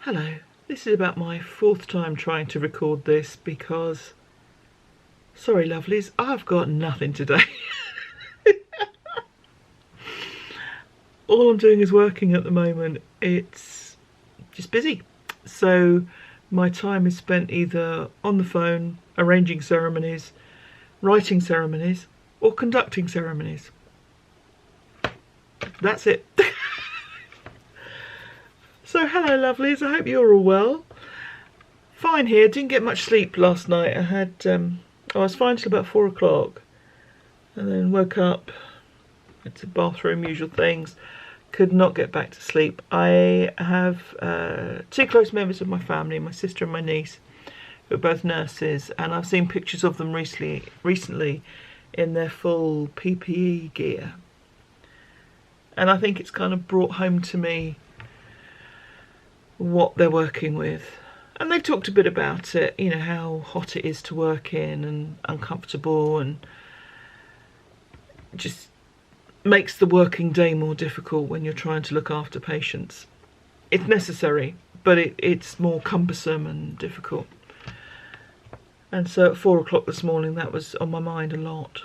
Hello, this is about my fourth time trying to record this because, sorry lovelies, I've got nothing today. All I'm doing is working at the moment. It's just busy. So my time is spent either on the phone, arranging ceremonies, writing ceremonies, or conducting ceremonies. That's it. So hello lovelies, I hope you're all well. Fine here, didn't get much sleep last night. I was fine till about 4 o'clock and then woke up, went to the bathroom, usual things, could not get back to sleep. I have two close members of my family, my sister and my niece, who are both nurses, and I've seen pictures of them recently in their full PPE gear. And I think it's kind of brought home to me what they're working with. And they've talked a bit about it, you know, how hot it is to work in and uncomfortable and just makes the working day more difficult when you're trying to look after patients. It's necessary, but it's more cumbersome and difficult. And so at 4 o'clock this morning, that was on my mind a lot.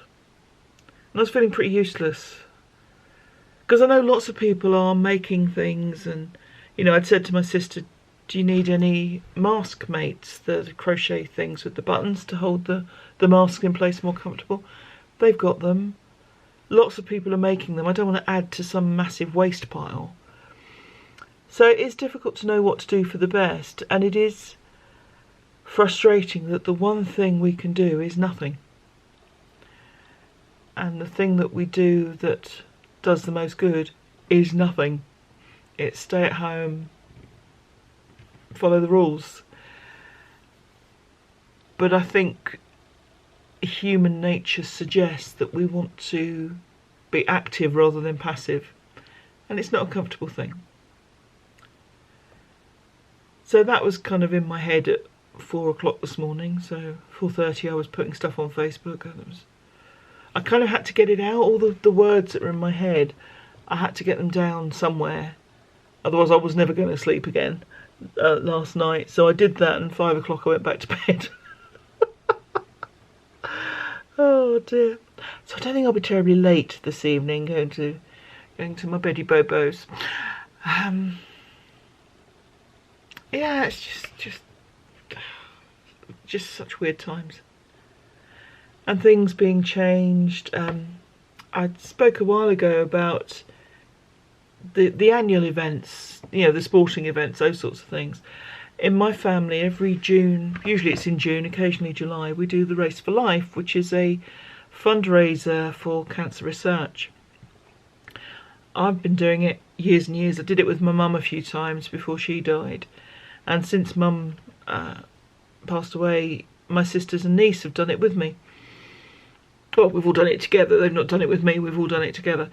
And I was feeling pretty useless. Because I know lots of people are making things and, you know, I'd said to my sister, do you need any mask mates, the crochet things with the buttons to hold the mask in place more comfortable? They've got them. Lots of people are making them. I don't want to add to some massive waste pile. So it's difficult to know what to do for the best, and it is frustrating that the one thing we can do is nothing. And the thing that we do that does the most good is nothing. It's stay at home, follow the rules. But I think human nature suggests that we want to be active rather than passive, and it's not a comfortable thing. So that was kind of in my head at 4 o'clock this morning. So 4:30 I was putting stuff on Facebook, and I kind of had to get it out, all the words that were in my head. I had to get them down somewhere, otherwise I was never going to sleep again last night. So I did that, and 5 o'clock I went back to bed. Oh dear. So I don't think I'll be terribly late this evening going to my beddy bobos. Yeah, it's just such weird times. And things being changed. I spoke a while ago about the annual events, you know, the sporting events, those sorts of things. In my family, every June, usually it's in June, occasionally July, we do the Race for Life, which is a fundraiser for cancer research. I've been doing it years and years. I did it with my mum a few times before she died. And since mum passed away, my sisters and niece have done it with me. Well, we've all done it together. They've not done it with me, we've all done it together.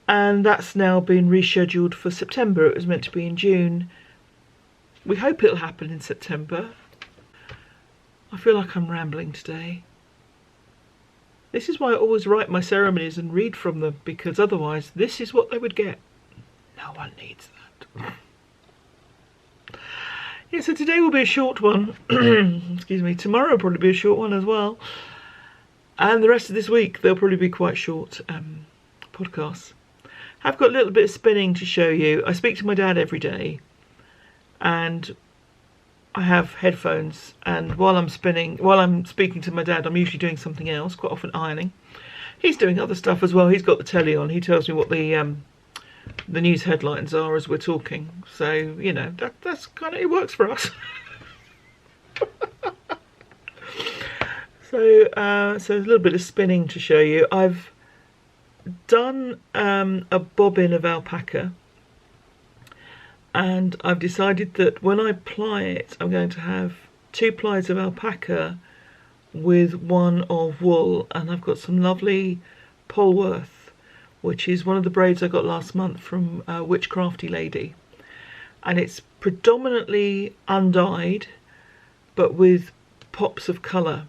And that's now been rescheduled for September. It was meant to be in June. We hope it'll happen in September. I feel like I'm rambling today. This is why I always write my ceremonies and read from them, because otherwise this is what they would get. No one needs that. Yeah, so today will be a short one. Excuse me. Tomorrow will probably be a short one as well. And the rest of this week, they'll probably be quite short podcasts. I've got a little bit of spinning to show you. I speak to my dad every day, and I have headphones, and while I'm speaking to my dad, I'm usually doing something else, quite often ironing. He's doing other stuff as well. He's got the telly on. He tells me what the news headlines are as we're talking. So, you know, that's kind of, it works for us. So there's a little bit of spinning to show you. I've done a bobbin of alpaca, and I've decided that when I ply it, I'm going to have 2 plies of alpaca with 1 of wool, and I've got some lovely Polworth, which is one of the braids I got last month from Witchcrafty Lady, and it's predominantly undyed but with pops of colour.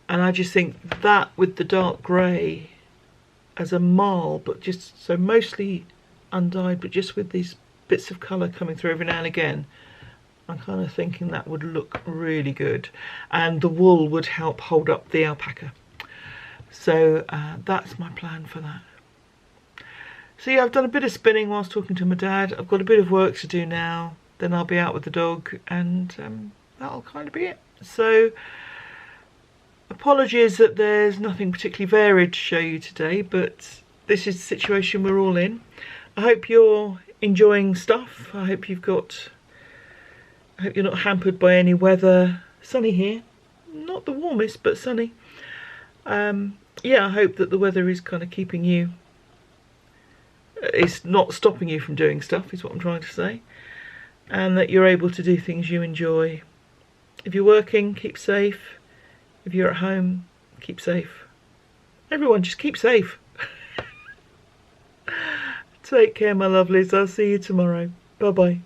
And I just think that with the dark grey as a marl, but just so mostly undyed, but just with these bits of colour coming through every now and again. I'm kind of thinking that would look really good, and the wool would help hold up the alpaca. So that's my plan for that. So yeah, I've done a bit of spinning whilst talking to my dad. I've got a bit of work to do now, then I'll be out with the dog, and that'll kind of be it. So apologies that there's nothing particularly varied to show you today, but this is the situation we're all in. I hope you're enjoying stuff. I hope you're not hampered by any weather. Sunny here, not the warmest, but sunny. Yeah, I hope that the weather is kind of keeping you, it's not stopping you from doing stuff, is what I'm trying to say, and that you're able to do things you enjoy. If you're working, keep safe. If you're at home, keep safe. Everyone, just keep safe. Take care, my lovelies. I'll see you tomorrow. Bye bye.